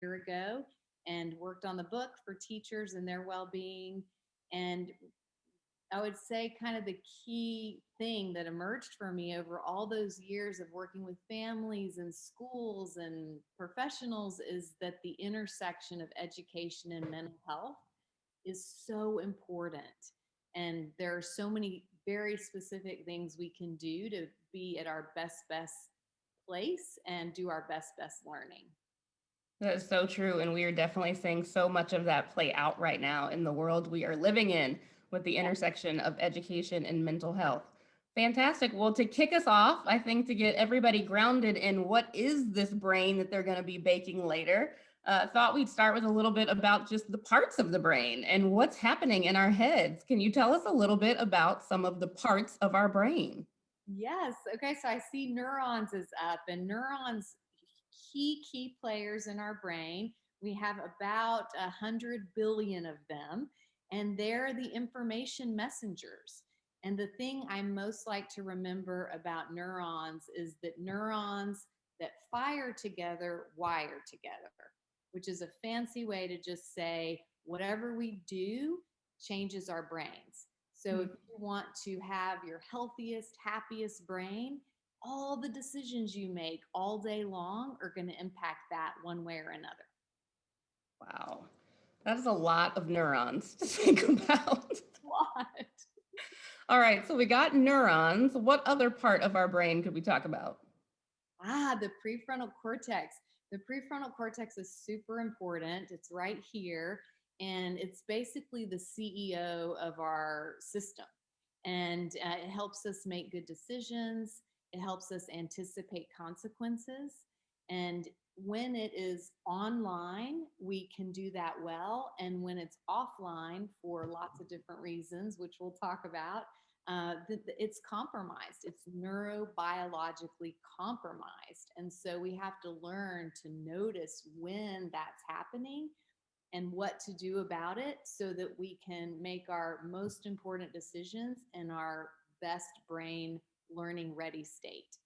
Year ago and worked on the book for teachers and their well-being. And I would say kind of the key thing that emerged for me over all those years of working with families and schools and professionals is that the intersection of education and mental health is so important. And there are so many very specific things we can do to be at our best place and do our best learning. That is so true. And we are definitely seeing so much of that play out right now in the world we are living in with the intersection of education and mental health. Fantastic. Well, to kick us off, I think to get everybody grounded in what is this brain that they're going to be baking later, thought we'd start with a little bit about just the parts of the brain and what's happening in our heads. Can you tell us a little bit about some of the parts of our brain? Yes. Okay. So I see neurons is up, and neurons key players in our brain. We have about 100 billion of them, and they're the information messengers. And the thing I most like to remember about neurons is that neurons that fire together wire together, which is a fancy way to just say whatever we do changes our brains. So if you want to have your healthiest, happiest brain, all the decisions you make all day long are going to impact that one way or another. Wow. That is a lot of neurons to think about. What? All right, so we got neurons. What other part of our brain could we talk about? The prefrontal cortex. The prefrontal cortex is super important. It's right here, and it's basically the CEO of our system. And it helps us make good decisions. It helps us anticipate consequences. And when it is online, we can do that well. And when it's offline for lots of different reasons, which we'll talk about, it's compromised. It's neurobiologically compromised. And so we have to learn to notice when that's happening and what to do about it so that we can make our most important decisions in our best brain learning ready state.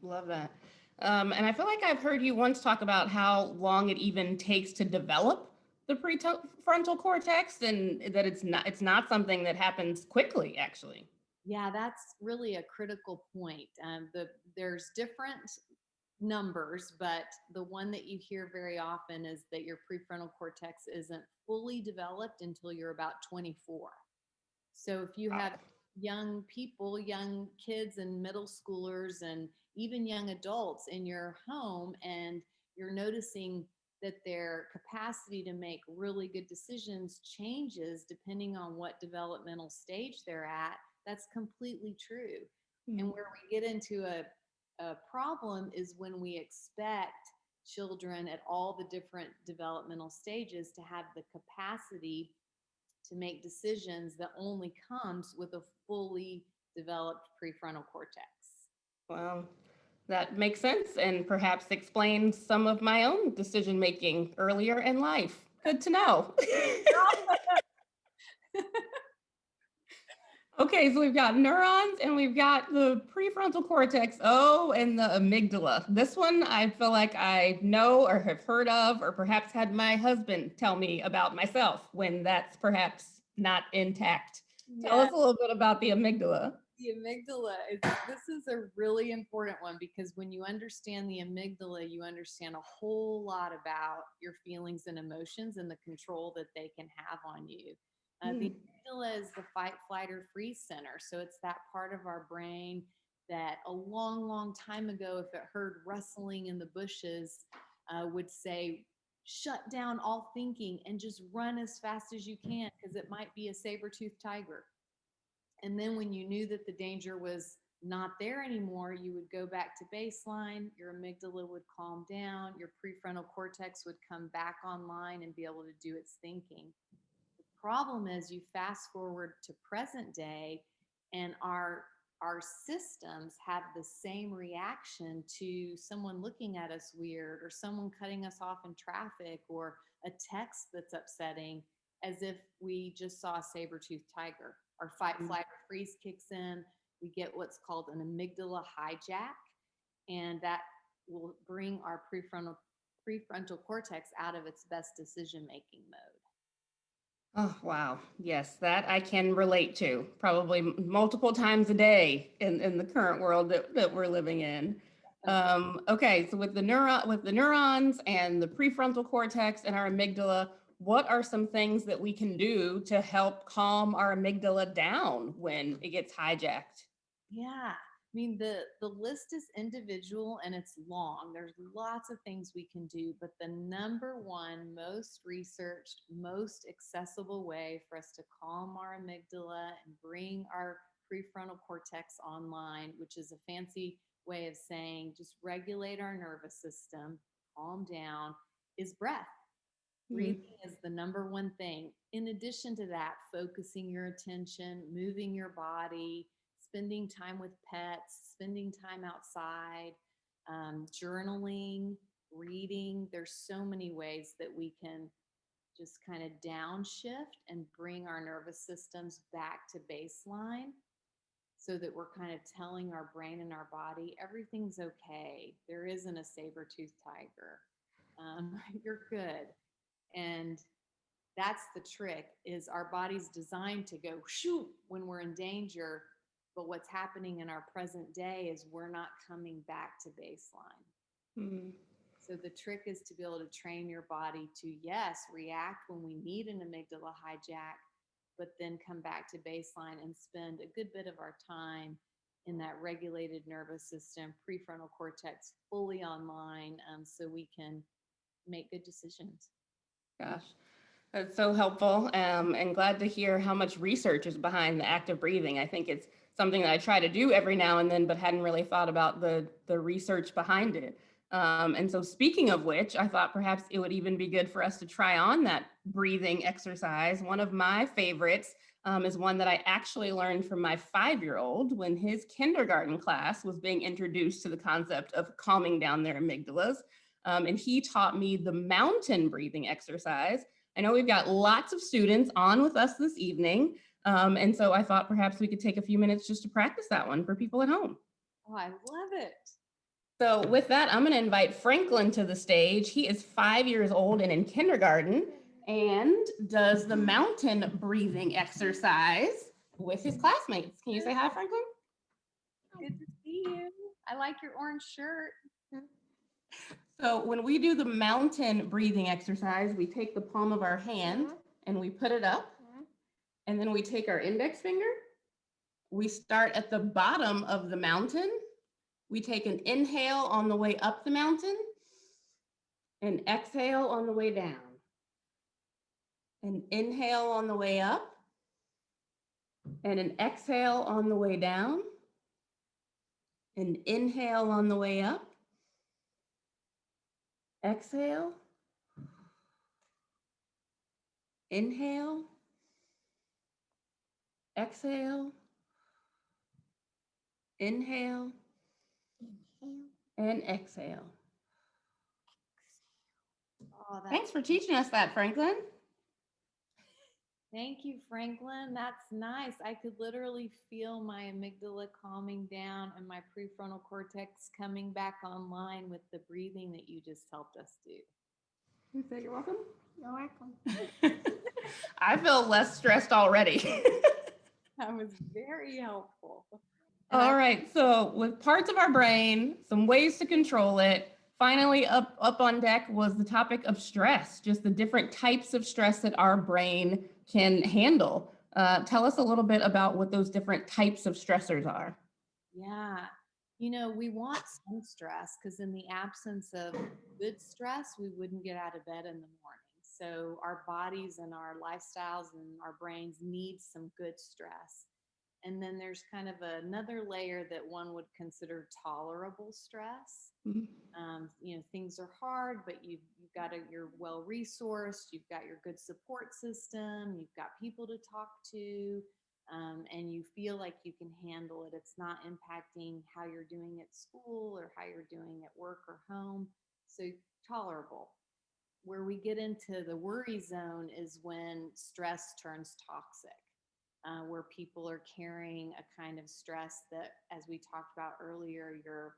Love that. And I feel like I've heard you once talk about how long it even takes to develop the prefrontal cortex, and that it's not something that happens quickly, actually. Yeah, that's really a critical point. There's different numbers, but the one that you hear very often is that your prefrontal cortex isn't fully developed until you're about 24. So if you have Wow. young people, young kids and middle schoolers and even young adults in your home, and you're noticing that their capacity to make really good decisions changes depending on what developmental stage they're at, that's completely true. And where we get into a problem is when we expect children at all the different developmental stages to have the capacity to make decisions that only comes with a fully developed prefrontal cortex. Wow. That makes sense and perhaps explains some of my own decision making earlier in life. Good to know. Okay, so we've got neurons and we've got the prefrontal cortex. Oh, and the amygdala. This one I feel like I know or have heard of, or perhaps had my husband tell me about myself when that's perhaps not intact. Tell Yeah, us a little bit about the amygdala. the amygdala is this is a really important one because when you understand the amygdala, you understand a whole lot about your feelings and emotions and the control that they can have on you. The Mm. amygdala is the fight, flight, or freeze center. So it's that part of our brain that a long, long time ago, if it heard rustling in the bushes, would say, shut down all thinking and just run as fast as you can because it might be a saber-toothed tiger. And then when you knew that the danger was not there anymore, you would go back to baseline, your amygdala would calm down, your prefrontal cortex would come back online and be able to do its thinking. The problem is you fast forward to present day and our systems have the same reaction to someone looking at us weird or someone cutting us off in traffic or a text that's upsetting as if we just saw a saber-toothed tiger. Our fight, flight, or freeze kicks in. We get what's called an amygdala hijack, and that will bring our prefrontal cortex out of its best decision-making mode. Oh, wow. Yes, that I can relate to probably multiple times a day in the current world that we're living in. Okay, so with the neurons and the prefrontal cortex and our amygdala, what are some things that we can do to help calm our amygdala down when it gets hijacked? Yeah. I mean, the list is individual and it's long. There's lots of things we can do, but the number one most researched, most accessible way for us to calm our amygdala and bring our prefrontal cortex online, which is a fancy way of saying just regulate our nervous system, calm down, is breath. Mhm. Breathing is the number one thing. In addition to that, focusing your attention, moving your body, spending time with pets, spending time outside, journaling, reading. There's so many ways that we can just kind of downshift and bring our nervous systems back to baseline so that we're kind of telling our brain and our body everything's okay. There isn't a saber-toothed tiger. You're good. And that's the trick is our body's designed to go shoot when we're in danger, but what's happening in our present day is we're not coming back to baseline. Mhm. So the trick is to be able to train your body to, yes, react when we need an amygdala hijack, but then come back to baseline and spend a good bit of our time in that regulated nervous system, prefrontal cortex fully online, so we can make good decisions. Gosh. That's so helpful, and glad to hear how much research is behind the active breathing. I think it's something that I try to do every now and then, but hadn't really thought about the research behind it. And so, speaking of which, I thought perhaps it would even be good for us to try on that breathing exercise. One of my favorites is one that I actually learned from my 5-year-old when his kindergarten class was being introduced to the concept of calming down their amygdalas. And he taught me the mountain breathing exercise. I know we've got lots of students on with us this evening. And so I thought perhaps we could take a few minutes just to practice that one for people at home. Oh, I love it. So with that, I'm going to invite Franklin to the stage. He is 5 years old and in kindergarten and does the mountain breathing exercise with his classmates. Can you say hi, Franklin? Good to see you. I like your orange shirt. So when we do the mountain breathing exercise, we take the palm of our hand and we put it up, and then we take our index finger. We start at the bottom of the mountain. We take an inhale on the way up the mountain, and exhale on the way down. An inhale on the way up, and an exhale on the way down. An inhale on the way up, exhale, inhale, exhale, inhale, And exhale. Oh, Thanks for teaching us that, Franklin. Thank you, Franklin. That's nice. I could literally feel my amygdala calming down and my prefrontal cortex coming back online with the breathing that you just helped us do. You're welcome. You're welcome. I feel less stressed already. That was very helpful. All right, so with parts of our brain, some ways to control it, finally up on deck was the topic of stress, just the different types of stress that our brain can handle. Tell us a little bit about what those different types of stressors are. Yeah. We want some stress because in the absence of good stress, we wouldn't get out of bed in the morning. So our bodies and our lifestyles and our brains need some good stress. And then there's kind of another layer that one would consider tolerable stress. Mhm. Things are hard, but you're well resourced, you've got your good support system, you've got people to talk to, and you feel like you can handle it. It's not impacting how you're doing at school or how you're doing at work or home. So tolerable. Where we get into the worry zone is when stress turns toxic. Where people are carrying a kind of stress that, as we talked about earlier, your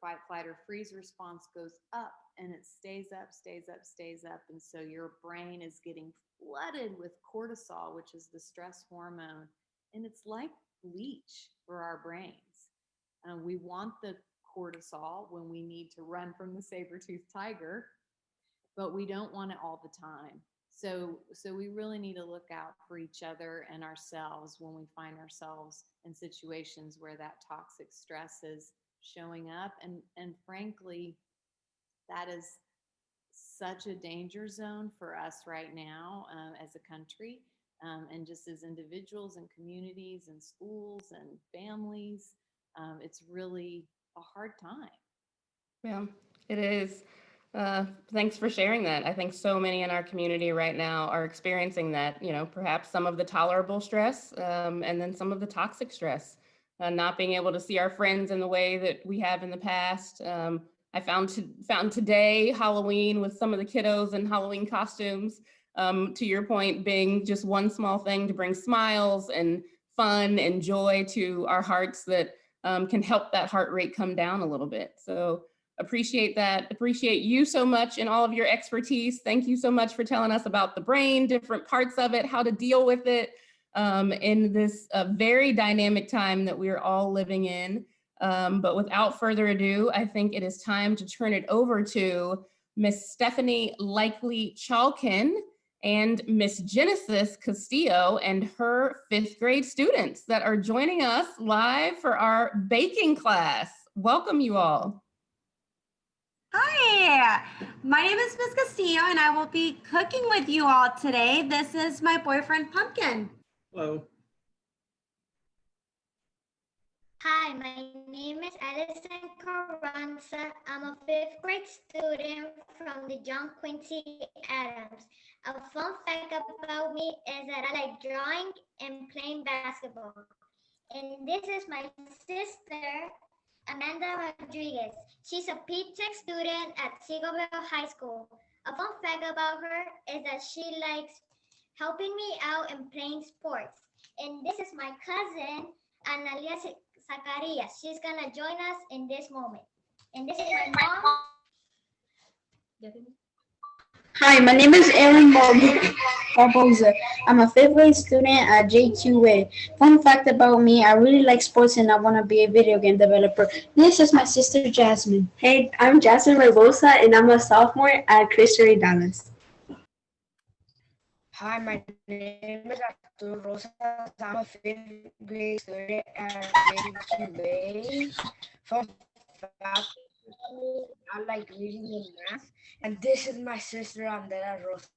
fight, flight, or freeze response goes up and it stays up, stays up, stays up. And so your brain is getting flooded with cortisol, which is the stress hormone. And it's like bleach for our brains. We want the cortisol when we need to run from the saber-toothed tiger, but we don't want it all the time. So we really need to look out for each other and ourselves when we find ourselves in situations where that toxic stress is showing up. And frankly, that is such a danger zone for us right now as a country, and just as individuals and communities and schools and families. It's really a hard time. Yeah, it is. Thanks for sharing that. I think so many in our community right now are experiencing that, perhaps some of the tolerable stress, and then some of the toxic stress, not being able to see our friends in the way that we have in the past. I found today Halloween with some of the kiddos in Halloween costumes, to your point, being just one small thing to bring smiles and fun and joy to our hearts that can help that heart rate come down a little bit. So appreciate that. Appreciate you so much and all of your expertise. Thank you so much for telling us about the brain, different parts of it, how to deal with it in this very dynamic time that we're all living in. But without further ado, I think it is time to turn it over to Miss Stephanie Leichtle-Chalklen and Miss Genesis Castillo and her 5th grade students that are joining us live for our baking class. Welcome you all. Hi, my name is Miss Castillo and I will be cooking with you all today. This is my boyfriend, Pumpkin. Hello. Hi, my name is Alison Carranza. I'm a 5th grade student from the John Quincy Adams. A fun fact about me is that I like drawing and playing basketball. And this is my sister, Amanda Rodriguez. She's a P-Tech student at Seagoville High School. A fun fact about her is that she likes helping me out and playing sports. And this is my cousin, Analia Zacarias. She's gonna join us in this moment. And this is my mom. Hi, my name is Aaron Barboza. I'm a 5th grade student at JQA. Fun fact about me, I really like sports and I want to be a video game developer. This is my sister Jasmine. Hey, I'm Jasmine Barbosa and I'm a sophomore at Christian Dallas. Hi, my name is Arturo Rosas. I'm a 5th grade student at JQA. Fun fact, I like reading and math. And this is my sister, Andrea Rosas.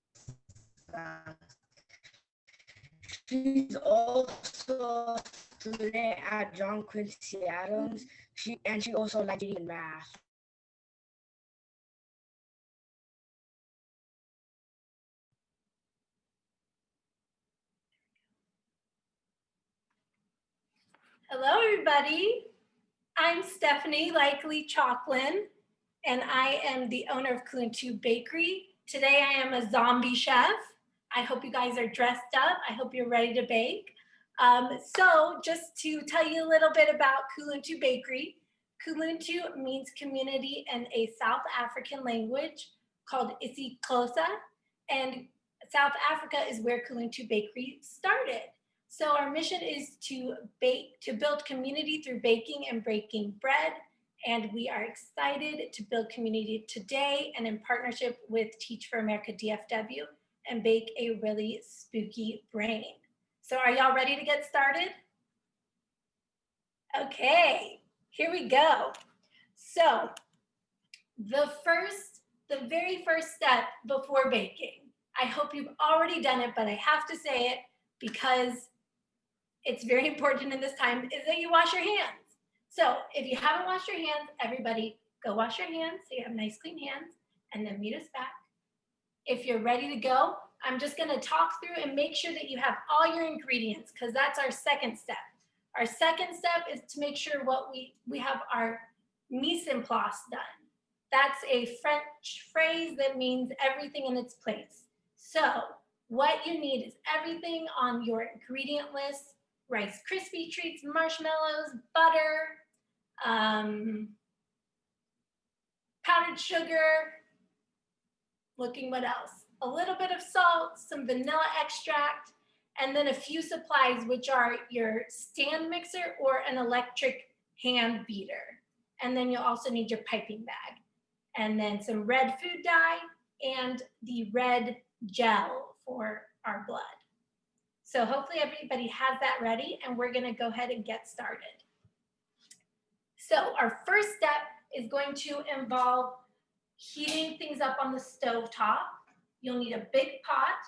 She's also a student at John Quincy Adams. She also likes reading and math. Hello, everybody. I'm Stephanie Leichtle-Chalklen, and I am the owner of Kuluntu Bakery. Today I am a zombie chef. I hope you guys are dressed up. I hope you're ready to bake. So just to tell you a little bit about Kuluntu Bakery, Kuluntu means community in a South African language called isiXhosa, and South Africa is where Kuluntu Bakery started. So our mission is to build community through baking and breaking bread. And we are excited to build community today and in partnership with Teach for America DFW and bake a really spooky brain. So are y'all ready to get started? Okay, here we go. So the very first step before baking, I hope you've already done it, but I have to say it because it's very important in this time, is that you wash your hands. So if you haven't washed your hands, everybody go wash your hands so you have nice clean hands, and then meet us back. If you're ready to go, I'm just gonna talk through and make sure that you have all your ingredients, because that's our second step. Our second step is to make sure we have our mise en place done. That's a French phrase that means everything in its place. So what you need is everything on your ingredient list: Rice Krispie treats, marshmallows, butter, powdered sugar, looking what else? A little bit of salt, some vanilla extract, and then a few supplies, which are your stand mixer or an electric hand beater. And then you'll also need your piping bag, and then some red food dye and the red gel for our blood. So hopefully everybody has that ready, and we're gonna go ahead and get started. So our first step is going to involve heating things up on the stove top. You'll need a big pot,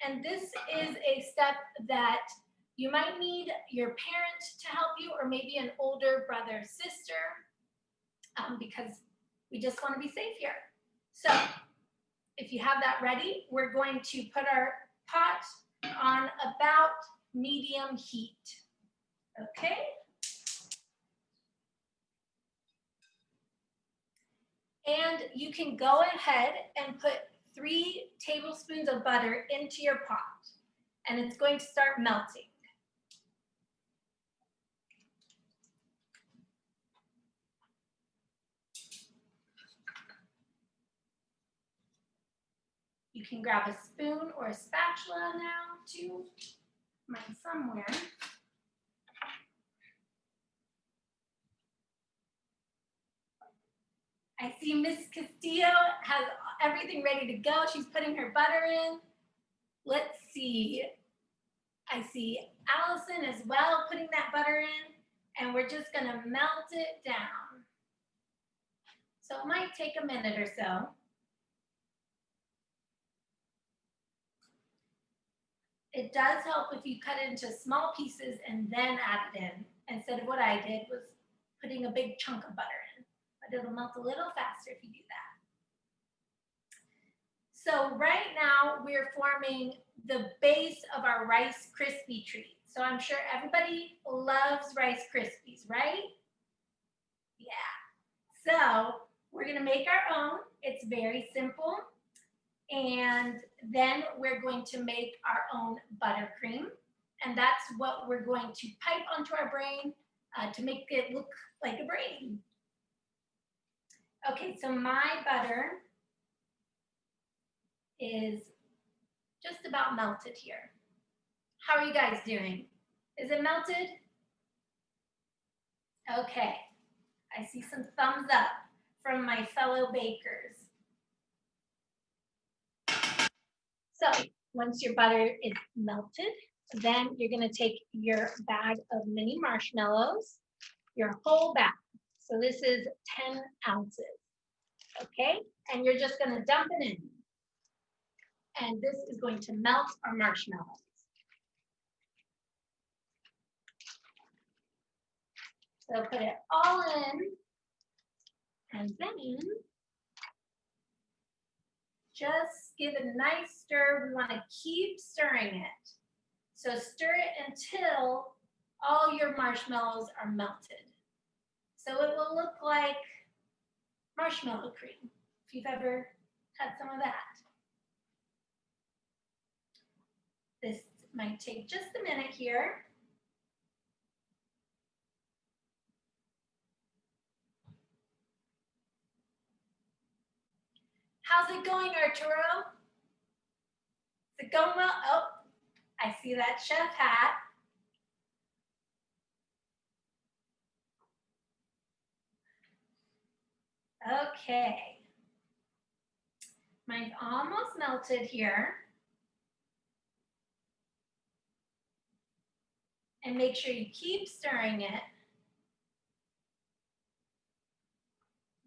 and this is a step that you might need your parent to help you, or maybe an older brother or sister, because we just wanna be safe here. So if you have that ready, we're going to put our pot on about medium heat, okay? And you can go ahead and put 3 tablespoons of butter into your pot, and it's going to start melting. You can grab a spoon or a spatula now too, mine somewhere. I see Miss Castillo has everything ready to go. She's putting her butter in. Let's see. I see Allison as well putting that butter in, and we're just gonna melt it down. So it might take a minute or so. It does help if you cut it into small pieces and then add it in, instead of what I did was putting a big chunk of butter in. But it'll melt a little faster if you do that. So right now we're forming the base of our Rice Krispie treat. So I'm sure everybody loves Rice Krispies, right? Yeah. So we're gonna make our own. It's very simple. And then we're going to make our own buttercream. And that's what we're going to pipe onto our brain to make it look like a brain. Okay, so my butter is just about melted here. How are you guys doing? Is it melted? Okay, I see some thumbs up from my fellow bakers. So once your butter is melted, then you're gonna take your bag of mini marshmallows, your whole bag. So this is 10 ounces, okay? And you're just gonna dump it in. And this is going to melt our marshmallows. So put it all in, and then just give it a nice stir. We want to keep stirring it. So stir it until all your marshmallows are melted. So it will look like marshmallow cream, if you've ever had some of that. This might take just a minute here. How's it going, Arturo? Is it going well? Oh, I see that chef hat. Okay. Mine's almost melted here. And make sure you keep stirring it.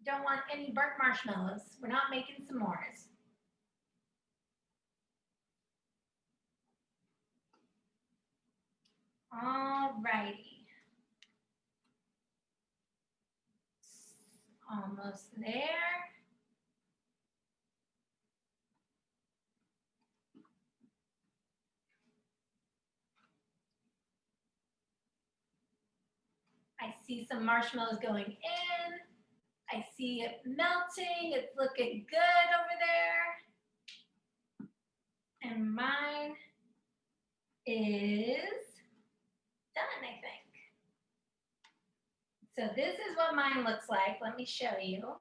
Don't want any burnt marshmallows. We're not making s'mores. All righty. Almost there. I see some marshmallows going in. I see it melting. It's looking good over there. And mine is done, I think. So this is what mine looks like. Let me show you.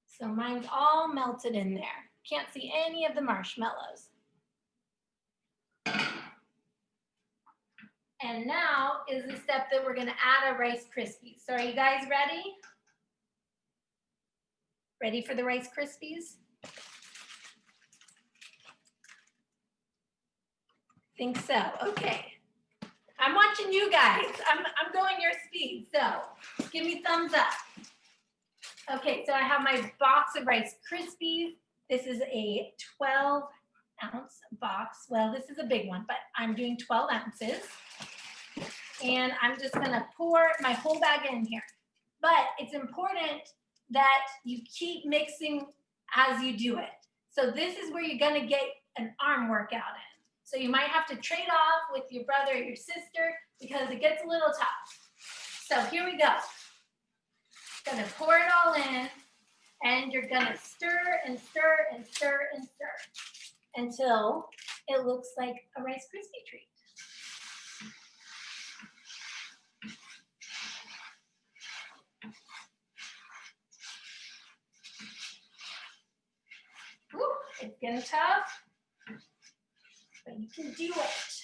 So mine's all melted in there. Can't see any of the marshmallows. And now is the step that we're gonna add our Rice Krispies. So are you guys ready? Ready for the Rice Krispies? Think so, okay. I'm watching you guys. I'm going your speed, so give me thumbs up. Okay, so I have my box of Rice Krispies. This is a 12-ounce box. Well, this is a big one, but I'm doing 12 ounces. And I'm just gonna pour my whole bag in here. But it's important that you keep mixing as you do it. So this is where you're gonna get an arm workout in. So you might have to trade off with your brother or your sister because it gets a little tough. So here we go. Gonna pour it all in and you're gonna stir and stir and stir and stir until it looks like a Rice Krispie treat. Ooh, it's getting tough, but you can do it.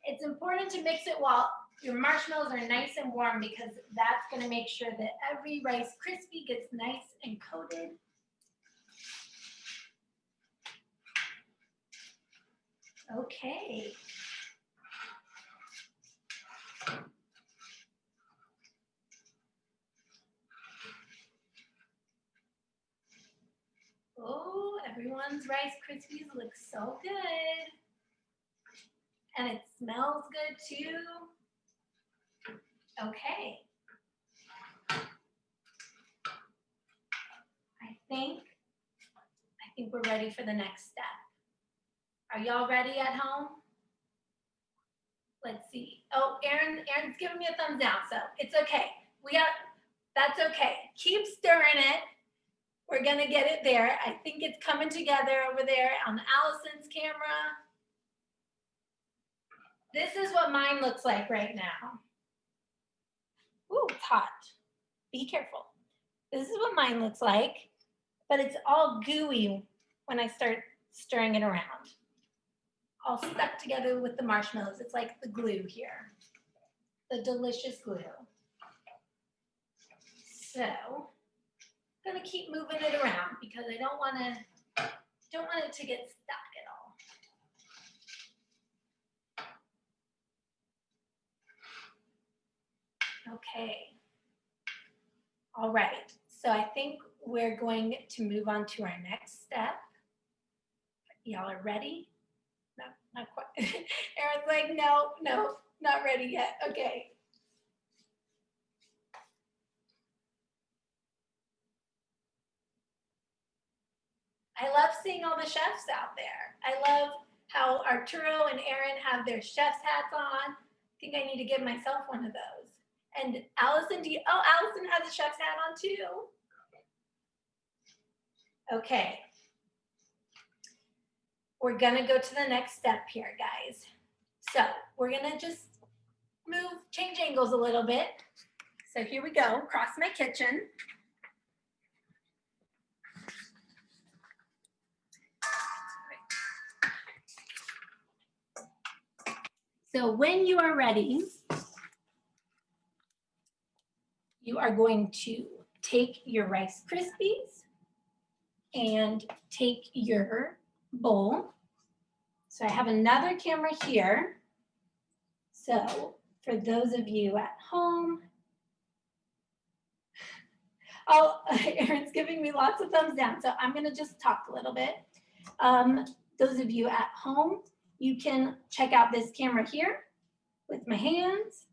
It's important to mix it while your marshmallows are nice and warm because that's gonna make sure that every Rice Krispie gets nice and coated. Okay. Oh, everyone's Rice Krispies look so good. And it smells good too. Okay. I think we're ready for the next step. Are y'all ready at home? Let's see. Oh, Aaron's giving me a thumbs down, so it's okay. That's okay. Keep stirring it. We're gonna get it there. I think it's coming together over there on Allison's camera. This is what mine looks like right now. Ooh, it's hot. Be careful. This is what mine looks like, but it's all gooey when I start stirring it around. All stuck together with the marshmallows. It's like the glue here, the delicious glue. So I'm gonna keep moving it around because I don't want it to get stuck at all. Okay. All right. So I think we're going to move on to our next step. Y'all are ready? No, not quite. Aaron's like, no, not ready yet. Okay. I love seeing all the chefs out there. I love how Arturo and Aaron have their chef's hats on. think I need to give myself one of those. And Allison, oh, Allison has a chef's hat on too. Okay. We're gonna go to the next step here, guys. So we're gonna just change angles a little bit. So here we go, across my kitchen. So when you are ready, you are going to take your Rice Krispies and take your bowl. So I have another camera here. So for those of you at home, Erin's giving me lots of thumbs down, so I'm gonna just talk a little bit. Those of you at home, you can check out this camera here with my hands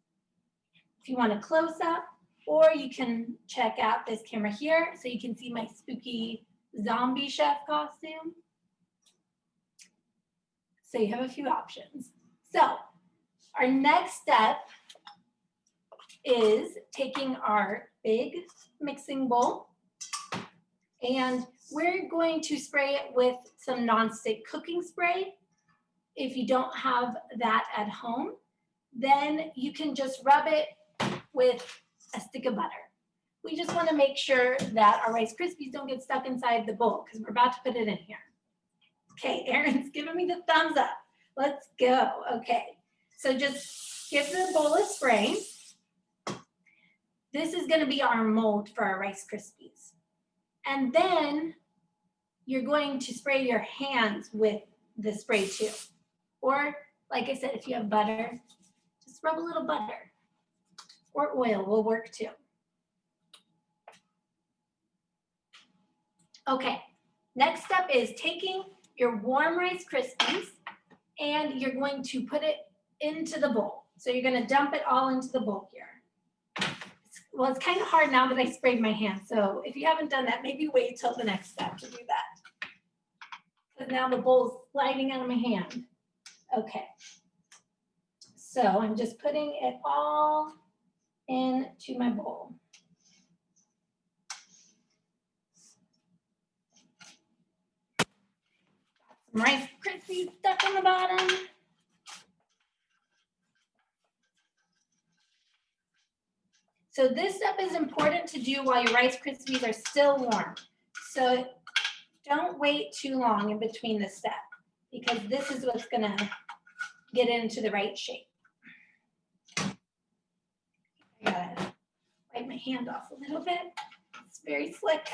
if you want a close up, or you can check out this camera here so you can see my spooky zombie chef costume. So you have a few options. So our next step is taking our big mixing bowl, and we're going to spray it with some nonstick cooking spray. If you don't have that at home, then you can just rub it with a stick of butter. We just want to make sure that our Rice Krispies don't get stuck inside the bowl because we're about to put it in here. Okay, Erin's giving me the thumbs up. Let's go. Okay, so just give the bowl a spray. This is going to be our mold for our Rice Krispies. And then you're going to spray your hands with the spray too. Or, like I said, if you have butter, just rub a little butter. Or oil will work too. Okay, next step is taking your warm Rice Krispies and you're going to put it into the bowl. So you're going to dump it all into the bowl here. Well, it's kind of hard now that I sprayed my hand. So if you haven't done that, maybe wait till the next step to do that. Because now the bowl's sliding out of my hand. Okay. So I'm just putting it all into my bowl. Some Rice Krispies stuck on the bottom. So this step is important to do while your Rice Krispies are still warm. So don't wait too long in between the step because this is what's gonna get into the right shape. I gotta wipe my hand off a little bit. It's very slick.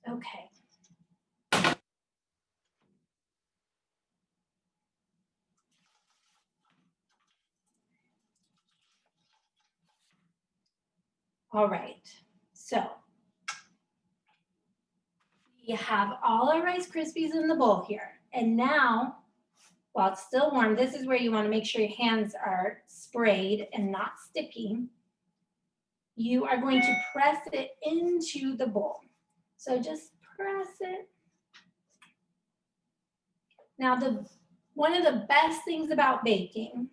Okay. All right, so we have all our Rice Krispies in the bowl here. And now, while it's still warm, this is where you want to make sure your hands are sprayed and not sticky. You are going to press it into the bowl. So just press it. Now, one of the best things about baking,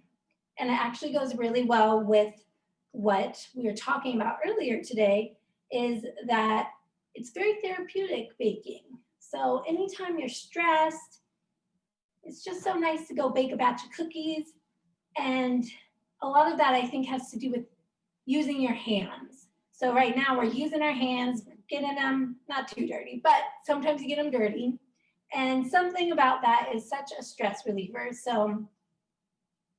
and it actually goes really well with what we were talking about earlier today, is that it's very therapeutic baking. So anytime you're stressed, it's just so nice to go bake a batch of cookies. And a lot of that I think has to do with using your hands. So right now we're using our hands, we're getting them not too dirty, but sometimes you get them dirty. And something about that is such a stress reliever. So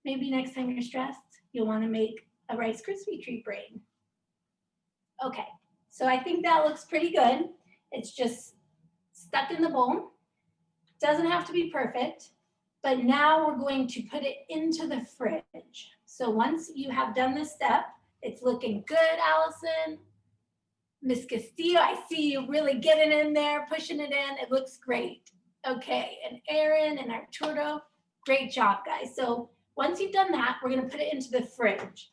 maybe next time you're stressed, you'll want to make a Rice Krispie treat brain. Okay, so I think that looks pretty good. It's just stuck in the bowl. Doesn't have to be perfect, but now we're going to put it into the fridge. So once you have done this step, it's looking good, Allison. Miss Castillo, I see you really getting in there, pushing it in. It looks great. Okay, and Erin and Arturo, great job, guys. So once you've done that, we're gonna put it into the fridge.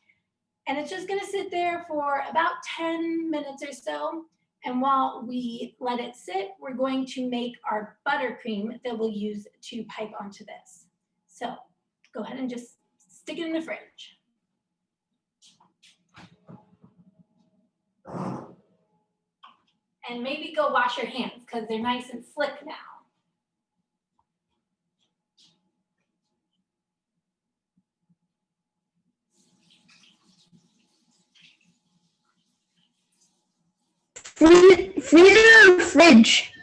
And it's just gonna sit there for about 10 minutes or so. And while we let it sit, we're going to make our buttercream that we'll use to pipe onto this. So go ahead and just stick it in the fridge. And maybe go wash your hands because they're nice and slick now. Freezer or fridge?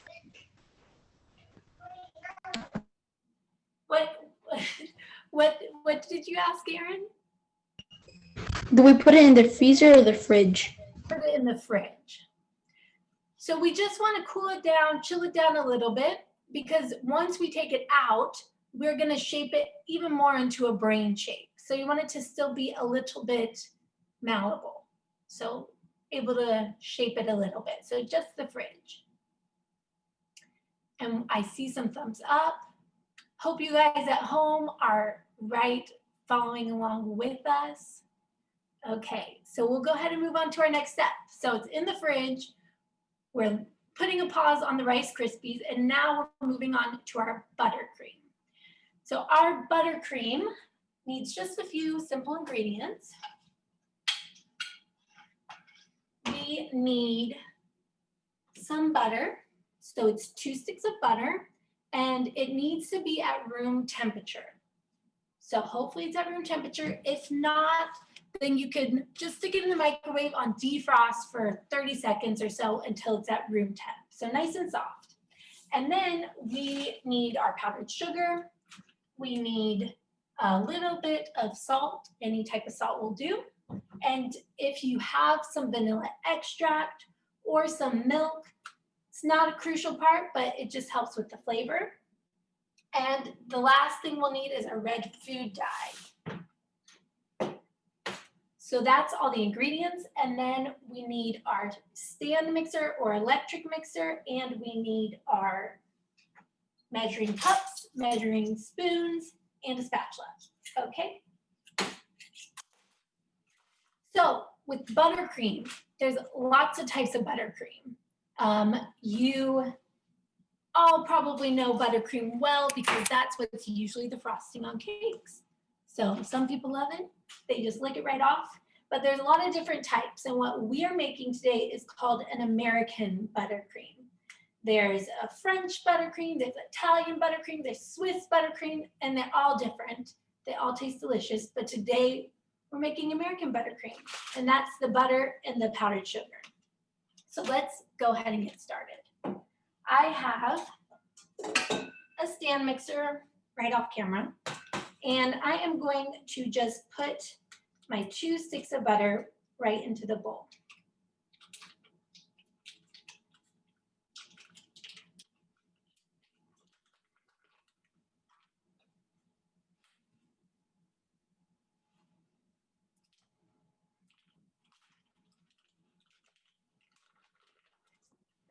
What did you ask, Aaron? Do we put it in the freezer or the fridge? Put it in the fridge. So we just want to cool it down, chill it down a little bit, because once we take it out, we're going to shape it even more into a brain shape. So you want it to still be a little bit malleable. So able to shape it a little bit. So just the fridge. And I see some thumbs up. Hope you guys at home are following along with us. Okay, so we'll go ahead and move on to our next step. So it's in the fridge. We're putting a pause on the Rice Krispies, and now we're moving on to our buttercream. So our buttercream needs just a few simple ingredients. We need some butter. So it's 2 sticks of butter, and it needs to be at room temperature. So hopefully it's at room temperature. If not, then you can just stick it in the microwave on defrost for 30 seconds or so until it's at room temp. So nice and soft. And then we need our powdered sugar. We need a little bit of salt. Any type of salt will do. And if you have some vanilla extract or some milk, it's not a crucial part, but it just helps with the flavor. And the last thing we'll need is a red food dye. So that's all the ingredients. And then we need our stand mixer or electric mixer, and we need our measuring cups, measuring spoons, and a spatula. Okay. So with buttercream, there's lots of types of buttercream. You all probably know buttercream well because that's what's usually the frosting on cakes. So some people love it. They just lick it right off. But there's a lot of different types. And what we are making today is called an American buttercream. There's a French buttercream, there's Italian buttercream, there's Swiss buttercream, and they're all different. They all taste delicious. But today we're making American buttercream, and that's the butter and the powdered sugar. So let's go ahead and get started. I have a stand mixer right off camera, and I am going to just put my 2 sticks of butter right into the bowl.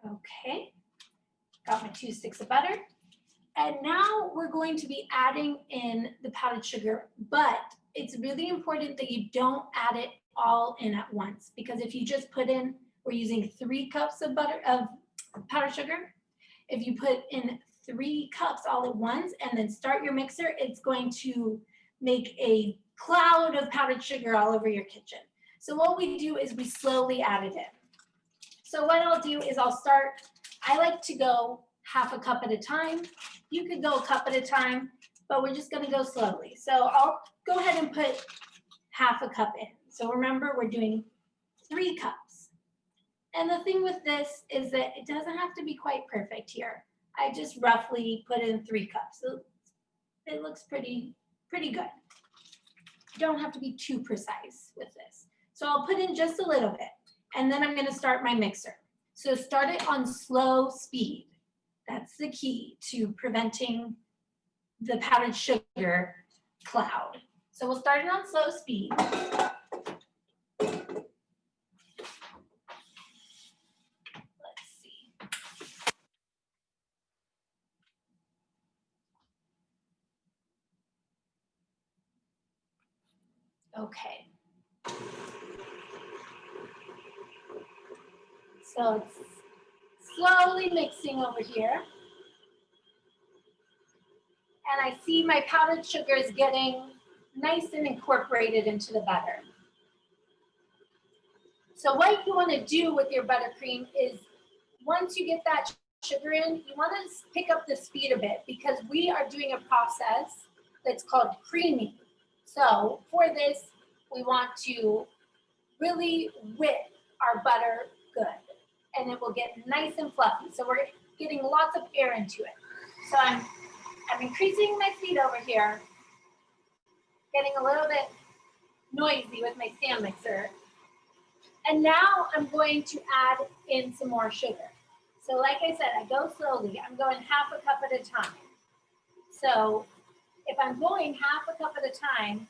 Okay, got my 2 sticks of butter. And now we're going to be adding in the powdered sugar, but it's really important that you don't add it all in at once, because if you just put in, we're using 3 cups of powdered sugar. If you put in 3 cups all at once and then start your mixer, it's going to make a cloud of powdered sugar all over your kitchen. So what we do is we slowly add it in. So what I'll do is I like to go half a cup at a time. You could go a cup at a time, but we're just gonna go slowly. So I'll go ahead and put half a cup in. So remember, we're doing 3 cups. And the thing with this is that it doesn't have to be quite perfect here. I just roughly put in 3 cups. So it looks pretty good. You don't have to be too precise with this. So I'll put in just a little bit, and then I'm gonna start my mixer. So start it on slow speed. That's the key to preventing the powdered sugar cloud. So we'll start it on slow speed. Let's see. Okay. So it's slowly mixing over here. And I see my powdered sugar is getting nice and incorporated into the butter. So what you want to do with your buttercream is once you get that sugar in, you want to pick up the speed a bit because we are doing a process that's called creaming. So for this, we want to really whip our butter good and it will get nice and fluffy. So we're getting lots of air into it. So I'm increasing my speed over here, getting a little bit noisy with my stand mixer. And now I'm going to add in some more sugar. So like I said, I go slowly. I'm going half a cup at a time. So if I'm going half a cup at a time,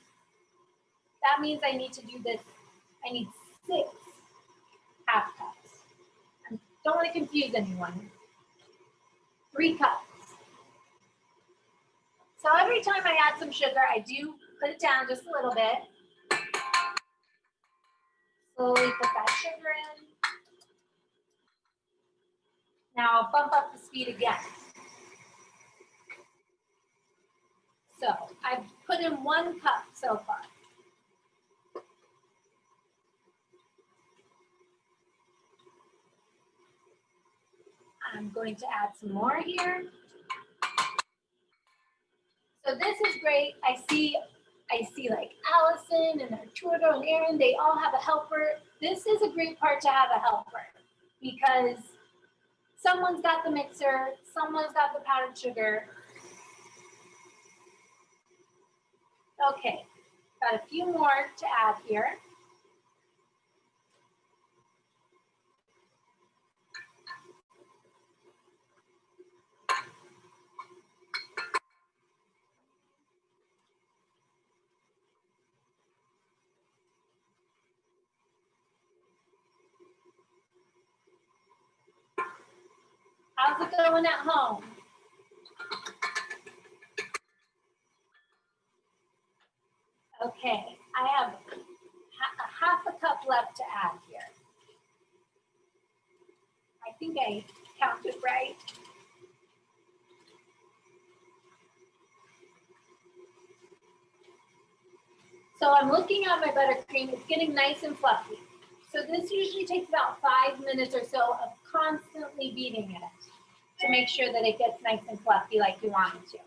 that means I need to do this. I need 6 half cups. I don't want to confuse anyone. 3 cups. So every time I add some sugar, I do put it down just a little bit. Slowly put that sugar in. Now I'll bump up the speed again. So I've put in 1 cup so far. I'm going to add some more here. So this is great. I see like Allison and Arturo and Aaron, they all have a helper. This is a great part to have a helper because someone's got the mixer, someone's got the powdered sugar. Okay, got a few more to add here. How's it going at home? Okay, I have half a cup left to add here. I think I counted right. So I'm looking at my buttercream, it's getting nice and fluffy. So this usually takes about 5 minutes or so of constantly beating it to make sure that it gets nice and fluffy like you want it to.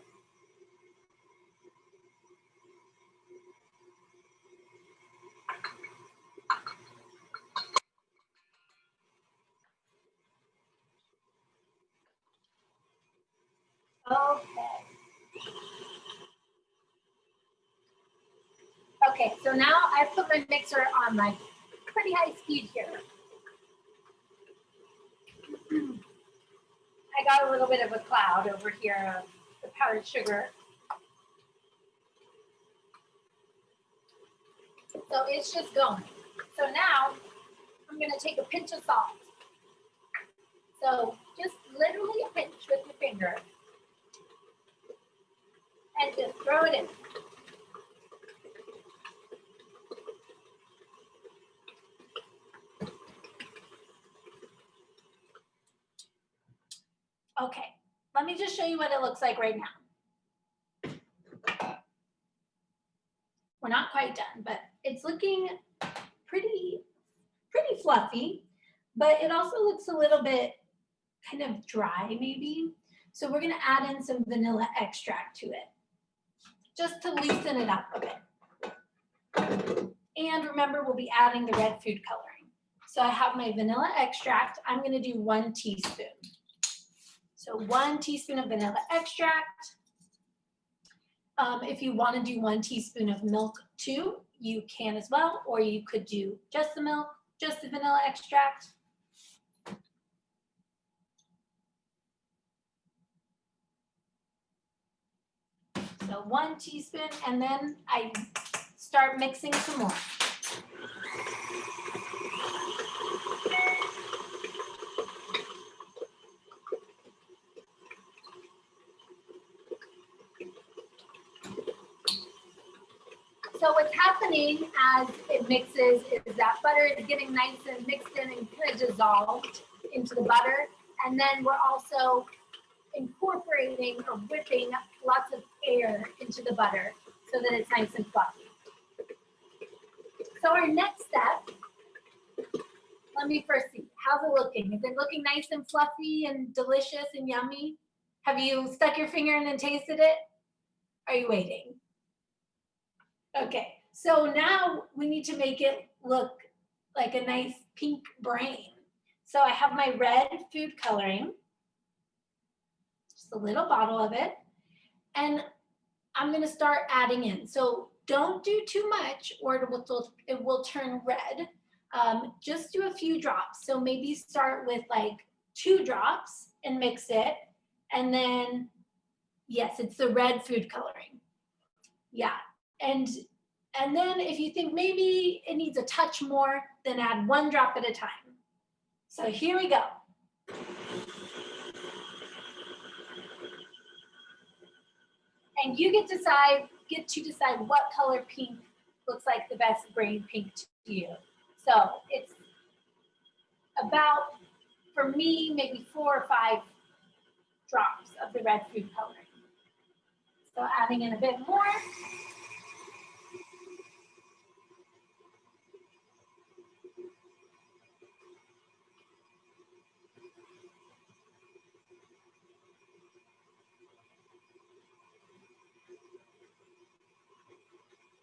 Okay. Okay, so now I've put my mixer on my pretty high speed here. I got a little bit of a cloud over here of the powdered sugar. So it's just going. So now I'm going to take a pinch of salt. So just literally a pinch with your finger and just throw it in. Okay, let me just show you what it looks like right now. We're not quite done, but it's looking pretty fluffy, but it also looks a little bit kind of dry maybe. So we're gonna add in some vanilla extract to it, just to loosen it up a bit. And remember, we'll be adding the red food coloring. So I have my vanilla extract. I'm gonna do 1 teaspoon. So 1 teaspoon of vanilla extract. If you want to do 1 teaspoon of milk too, you can as well, or you could do just the milk, just the vanilla extract. So 1 teaspoon, and then I start mixing some more. So what's happening as it mixes is that butter is getting nice and mixed in and kind of dissolved into the butter. And then we're also incorporating or whipping lots of air into the butter so that it's nice and fluffy. So our next step, let me first see, how's it looking? Is it looking nice and fluffy and delicious and yummy? Have you stuck your finger in and tasted it? Are you waiting? Okay, so now we need to make it look like a nice pink brain. So I have my red food coloring, just a little bottle of it, and I'm gonna start adding in. So don't do too much or it will turn red. Just do a few drops. So maybe start with like 2 drops and mix it. And then, yes, it's the red food coloring. Yeah, and then if you think maybe it needs a touch more, then add 1 drop at a time. So here we go. And you get to decide what color pink looks like the best brain pink to you. So it's about, for me, maybe 4 or 5 drops of the red food coloring. So adding in a bit more.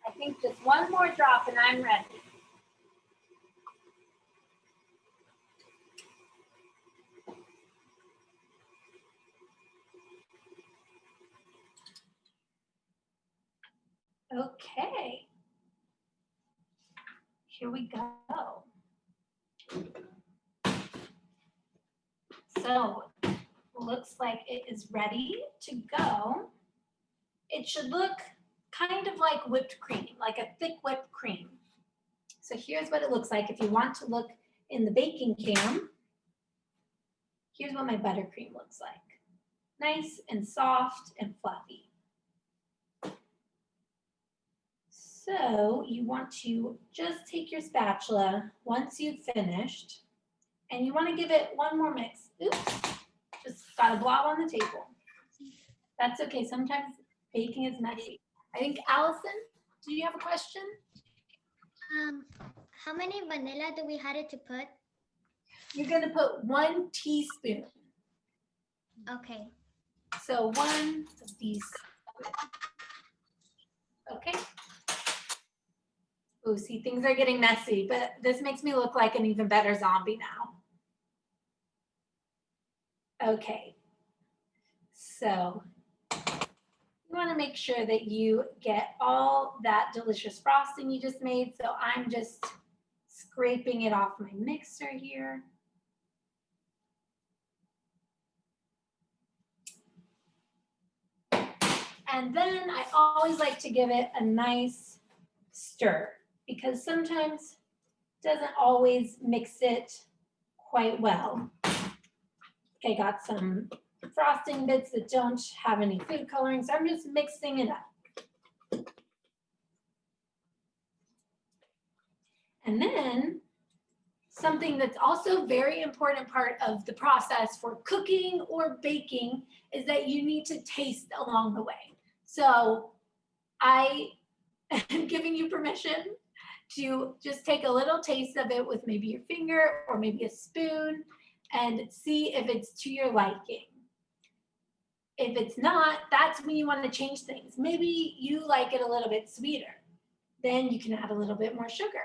I think just 1 more drop and I'm ready. Okay. Here we go. So looks like it is ready to go. It should look kind of like whipped cream, like a thick whipped cream. So here's what it looks like. If you want to look in the baking cam, here's what my buttercream looks like. Nice and soft and fluffy. So you want to just take your spatula once you've finished, and you want to give it 1 more mix. Oops, just got a blob on the table. That's okay, sometimes baking is messy. I think, Allison, do you have a question? How many vanilla do we have to put? You're gonna put 1 teaspoon. Okay. So 1 of these. Okay. Oh, see, things are getting messy, but this makes me look like an even better zombie now. Okay. So you want to make sure that you get all that delicious frosting you just made. So I'm just scraping it off my mixer here. And then I always like to give it a nice stir, because sometimes it doesn't always mix it quite well. Okay, got some frosting bits that don't have any food coloring, so I'm just mixing it up. And then something that's also a very important part of the process for cooking or baking is that you need to taste along the way. So I am giving you permission to just take a little taste of it with maybe your finger or maybe a spoon and see if it's to your liking. If it's not, that's when you want to change things. Maybe you like it a little bit sweeter. Then you can add a little bit more sugar.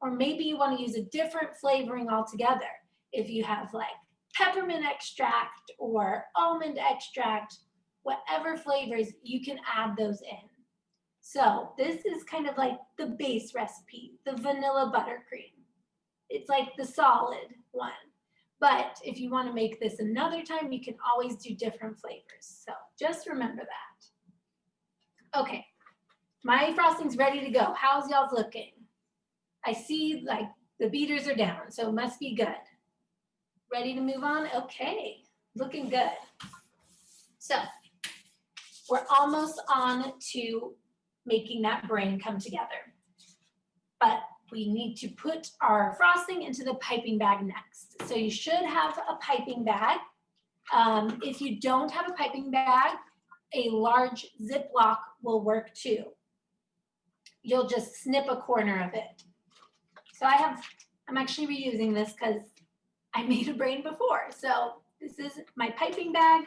Or maybe you want to use a different flavoring altogether. If you have like peppermint extract or almond extract, whatever flavors, you can add those in. So this is kind of like the base recipe, the vanilla buttercream. It's like the solid one. But if you want to make this another time, you can always do different flavors. So just remember that. Okay, my frosting's ready to go. How's y'all's looking? I see like the beaters are down, so it must be good. Ready to move on? Okay, looking good. So we're almost on to making that brain come together. But we need to put our frosting into the piping bag next. So you should have a piping bag If you don't have a piping bag, a large Ziploc will work too. You'll just snip a corner of it. So I'm actually reusing this because I made a brain before. So this is my piping bag.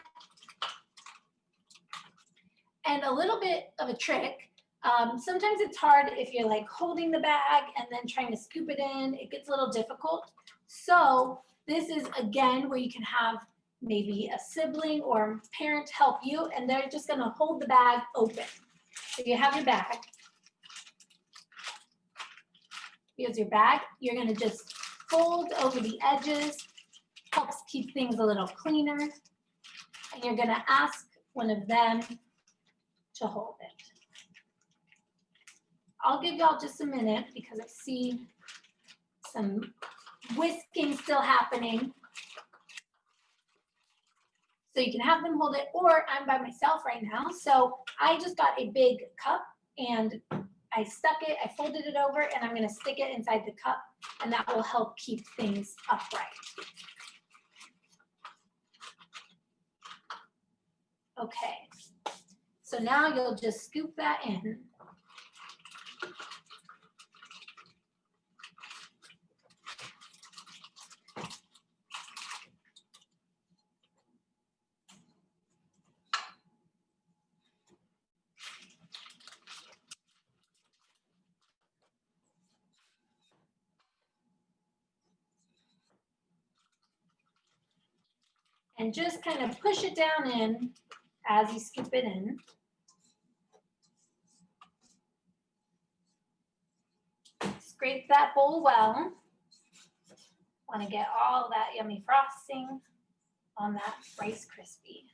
And a little bit of a trick. Sometimes it's hard if you're like holding the bag and then trying to scoop it in. It gets a little difficult. So this is again where you can have maybe a sibling or parent help you, and they're just gonna hold the bag open. So you have your bag. Here's your bag. You're gonna just fold over the edges, helps keep things a little cleaner. And you're gonna ask one of them to hold it. I'll give y'all just a minute because I see some whisking still happening. So you can have them hold it, or I'm by myself right now. So I just got a big cup and I stuck it, I folded it over, and I'm gonna stick it inside the cup, and that will help keep things upright. Okay, so now you'll just scoop that in. And just kind of push it down in as you scoop it in. Scrape that bowl well. Want to get all that yummy frosting on that Rice Krispie.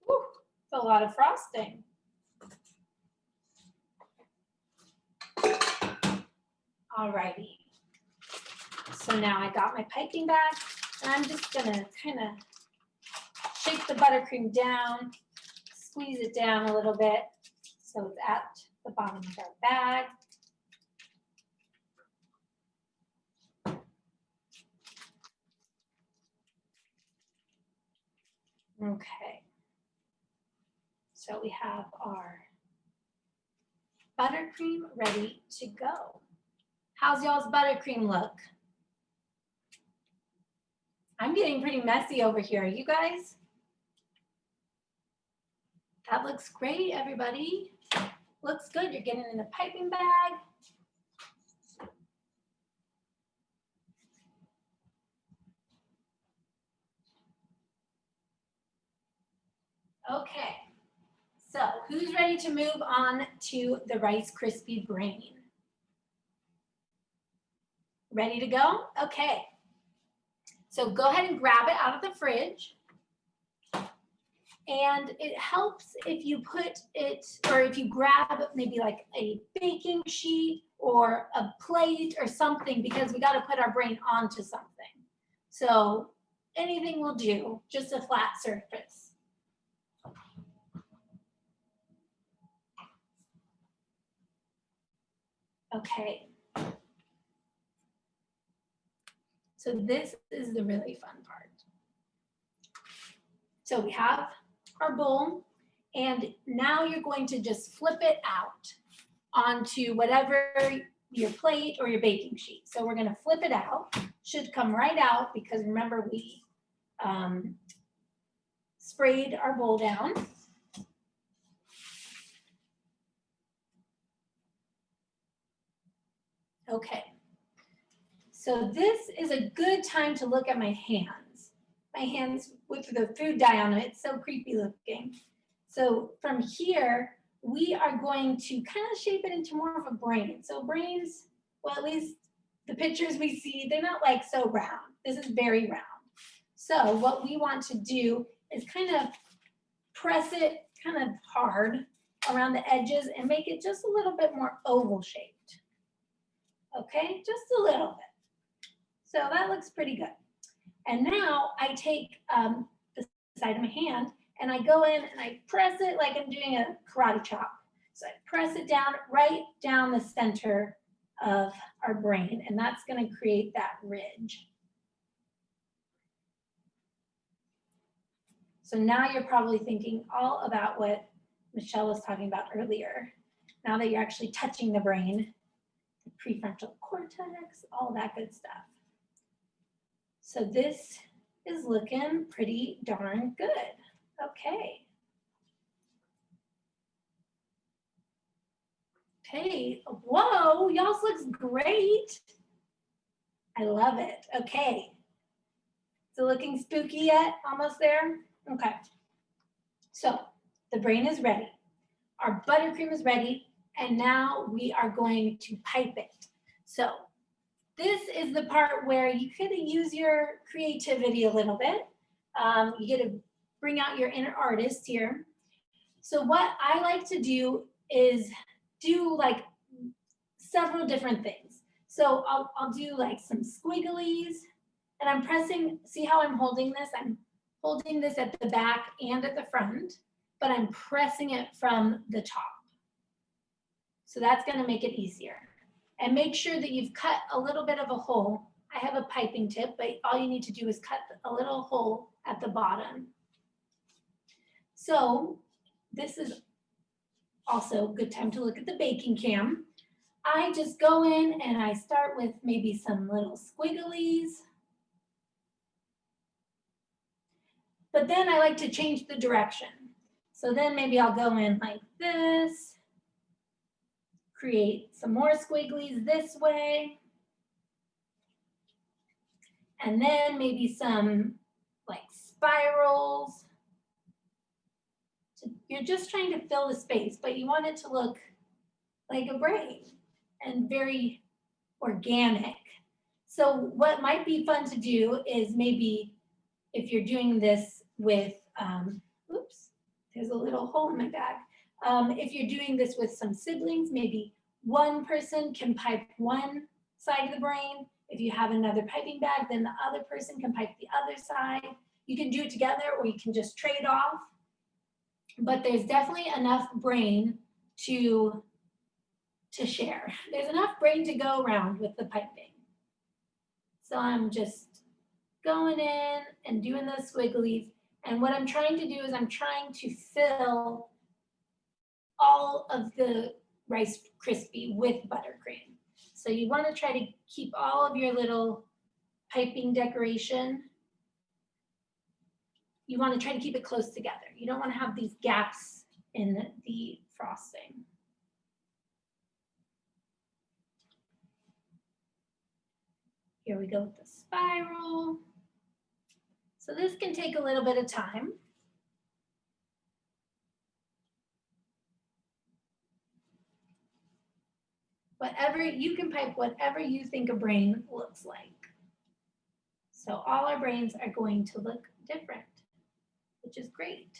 Woo, that's a lot of frosting. Alrighty. So now I got my piping bag, and I'm just gonna kind of shake the buttercream down, squeeze it down a little bit so it's at the bottom of our bag. Okay. So we have our buttercream ready to go. How's y'all's buttercream look? I'm getting pretty messy over here. You guys? That looks great, everybody. Looks good. You're getting in the piping bag. Okay. So who's ready to move on to the Rice Krispie brain? Ready to go? Okay. So go ahead and grab it out of the fridge. And it helps if you put it, or if you grab maybe like a baking sheet or a plate or something, because we got to put our brain onto something. So anything will do, just a flat surface. Okay. So this is the really fun part. So we have our bowl, and now you're going to just flip it out onto whatever your plate or your baking sheet. So we're going to flip it out. Should come right out because remember we sprayed our bowl down. Okay. So this is a good time to look at my hands. My hands with the food dye on it, it's so creepy looking. So from here, we are going to kind of shape it into more of a brain. So brains, well, at least the pictures we see, they're not like so round. This is very round. So what we want to do is kind of press it kind of hard around the edges and make it just a little bit more oval shaped. Okay, just a little bit. So that looks pretty good. And now I take the side of my hand and I go in and I press it like I'm doing a karate chop. So I press it down, right down the center of our brain, and that's going to create that ridge. So now you're probably thinking all about what Michelle was talking about earlier. Now that you're actually touching the brain, the prefrontal cortex, all that good stuff. So this is looking pretty darn good. Okay. Okay, whoa, y'all's looks great. I love it. Okay. Is it looking spooky yet? Almost there? Okay. So the brain is ready. Our buttercream is ready. And now we are going to pipe it. So this is the part where you could use your creativity a little bit. You get to bring out your inner artist here. So what I like to do is do like several different things. So I'll do like some squigglies, and I'm pressing, see how I'm holding this? I'm holding this at the back and at the front, but I'm pressing it from the top. So that's gonna make it easier. And make sure that you've cut a little bit of a hole. I have a piping tip, but all you need to do is cut a little hole at the bottom. So this is also a good time to look at the baking cam. I just go in and I start with maybe some little squigglies. But then I like to change the direction. So then maybe I'll go in like this, create some more squigglies this way. And then maybe some like spirals. So you're just trying to fill the space, but you want it to look like a brain and very organic. So what might be fun to do is maybe if you're doing this with, oops, there's a little hole in my bag. If you're doing this with some siblings, maybe one person can pipe one side of the brain. If you have another piping bag, then the other person can pipe the other side. You can do it together or you can just trade off. But there's definitely enough brain to share. There's enough brain to go around with the piping. So I'm just going in and doing those squigglies. And what I'm trying to do is I'm trying to fill all of the Rice Krispie with buttercream. So you want to try to keep all of your little piping decoration. You want to try to keep it close together. You don't want to have these gaps in the frosting. Here we go with the spiral. So this can take a little bit of time. Whatever, you can pipe whatever you think a brain looks like. So all our brains are going to look different, which is great.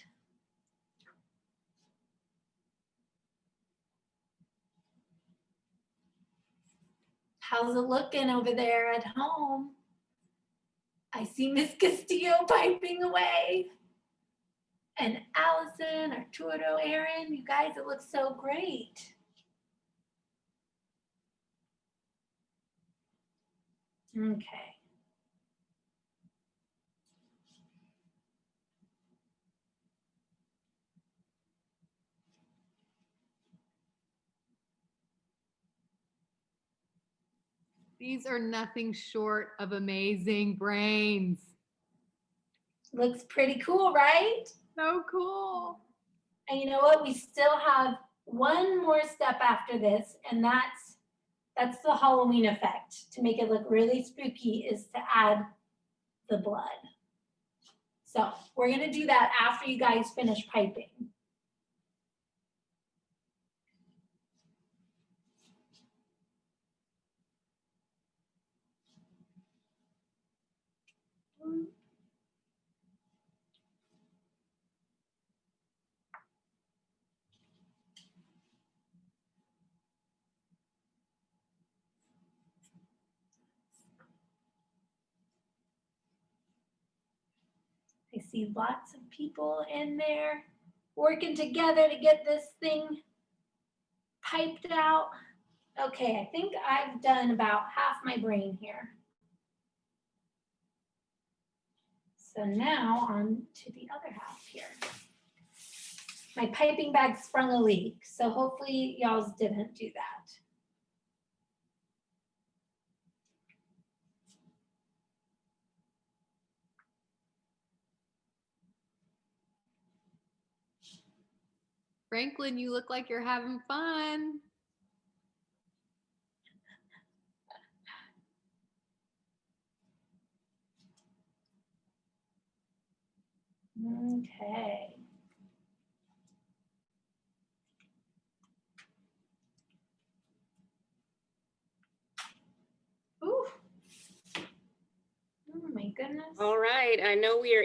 How's it looking over there at home? I see Miss Castillo piping away. And Allison, Arturo, Aaron, you guys, it looks so great. Okay. These are nothing short of amazing brains. Looks pretty cool, right? So cool. And you know what? We still have one more step after this, and that's the Halloween effect. To make it look really spooky is to add the blood. So we're gonna do that after you guys finish piping. I see lots of people in there working together to get this thing piped out. Okay, I think I've done about half my brain here. So now on to the other half here. My piping bag sprung a leak, so hopefully y'all's didn't do that. Franklin, you look like you're having fun. Okay. Ooh. Oh my goodness. All right, I know we are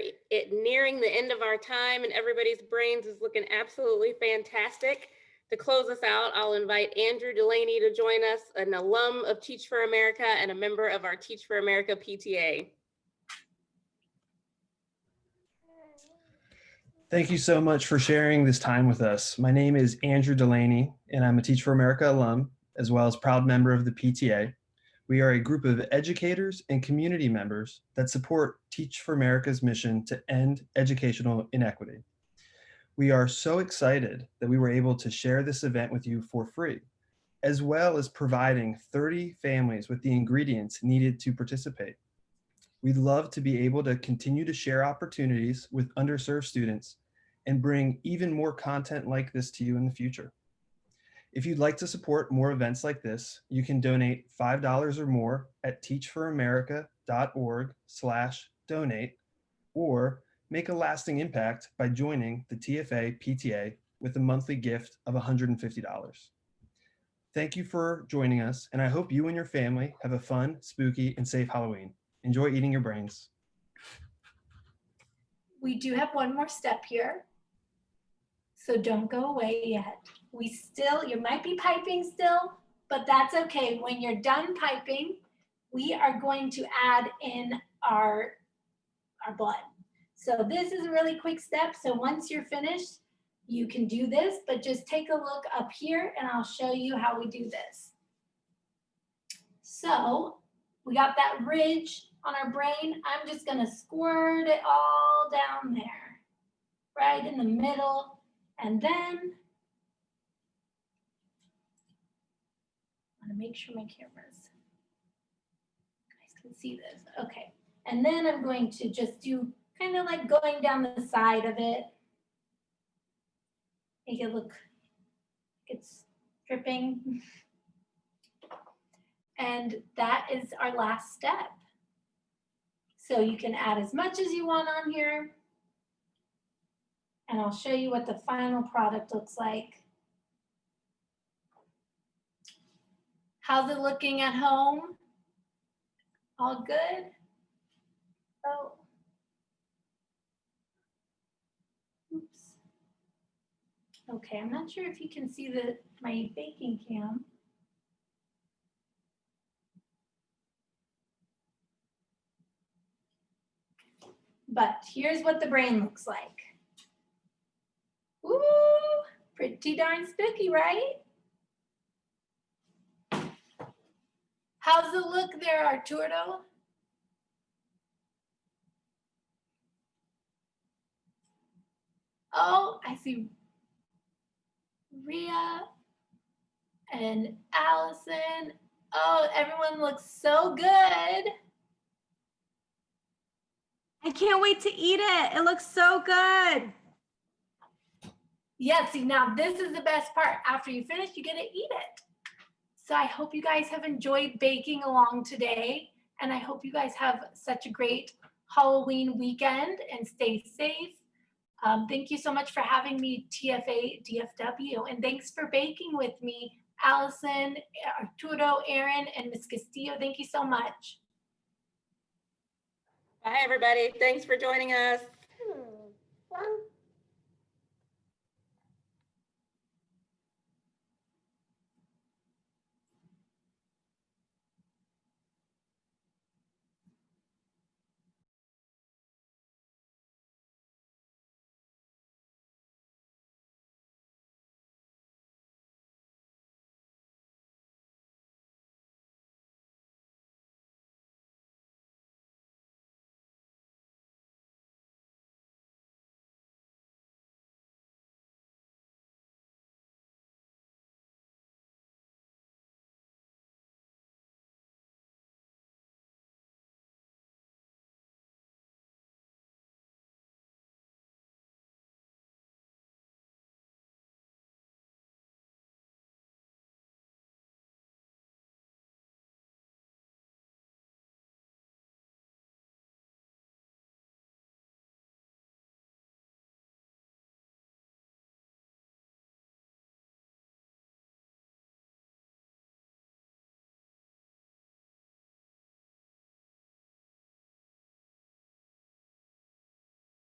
nearing the end of our time and everybody's brains is looking absolutely fantastic. To close us out, I'll invite Andrew Delaney to join us, an alum of Teach for America and a member of our Teach for America PTA. Thank you so much for sharing this time with us. My name is Andrew Delaney, and I'm a Teach for America alum, as well as proud member of the PTA. We are a group of educators and community members that support Teach for America's mission to end educational inequity. We are so excited that we were able to share this event with you for free, as well as providing 30 families with the ingredients needed to participate. We'd love to be able to continue to share opportunities with underserved students and bring even more content like this to you in the future. If you'd like to support more events like this, you can donate $5 or more at teachforamerica.org/donate, or make a lasting impact by joining the TFA PTA with a monthly gift of $150. Thank you for joining us, and I hope you and your family have a fun, spooky, and safe Halloween. Enjoy eating your brains. We do have one more step here. So don't go away yet. You might be piping still, but that's okay. When you're done piping, we are going to add in our blood. So this is a really quick step. So once you're finished, you can do this, but just take a look up here and I'll show you how we do this. So we got that ridge on our brain. I'm just gonna squirt it all down there, right in the middle. And then, I wanna make sure my cameras, you guys can see this, okay. And then I'm going to just do kind of like going down the side of it. Make it look like it's dripping. And that is our last step. So you can add as much as you want on here. And I'll show you what the final product looks like. How's it looking at home? All good? Oh. Oops. Okay, I'm not sure if you can see my baking cam. But here's what the brain looks like. Ooh, pretty darn spooky, right? How's it look there, Arturo? Oh, I see Ria and Allison. Oh, everyone looks so good. I can't wait to eat it. It looks so good. Yeah, see, now this is the best part. After you finish, you get to eat it. So I hope you guys have enjoyed baking along today. And I hope you guys have such a great Halloween weekend and stay safe. Thank you so much for having me, TFA DFW. And thanks for baking with me, Allison, Arturo, Aaron, and Ms. Castillo. Thank you so much. Bye, everybody. Thanks for joining us. One